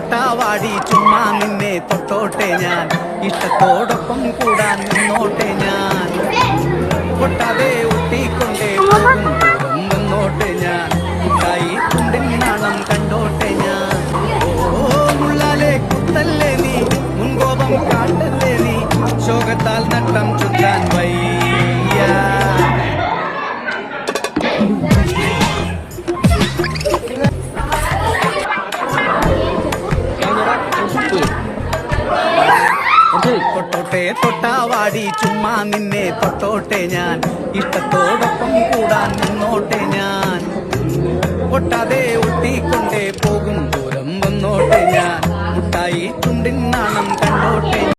തൊട്ടാവാടി ചുമ്മാ നിന്നെ തൊട്ടോട്ടെ ഞാൻ ഇഷ്ടത്തോടൊപ്പം കൂടാൻ നിന്നോട്ടെ ഞാൻ പൊട്ടാതെ ഒട്ടിക്കൊണ്ടേ വന്നോട്ടെ ഞാൻ ഉണ്ടായി കുണ്ടിൻ നാണം കണ്ടോട്ടെ ഞാൻ മുള്ളാലെ കുത്തല്ലേ നീ മുൻകോപം കാട്ടല്ലേ നീ ശോകത്താൽ നട്ടം ചുറ്റാൻ വയ്യ തൊട്ടോട്ടെ തൊട്ടാവാടി ചുമ്മാ നിന്നെ തൊട്ടോട്ടെ ഞാൻ ഇഷ്ടത്തോടൊപ്പം കൂടാൻ നിന്നോട്ടെ ഞാൻ പൊട്ടാതെ ഒട്ടിക്കൊണ്ടേ പോകും ദൂരം വന്നോട്ടെ ഞാൻ മുട്ടായി ചുണ്ടിൻ നാണം കണ്ട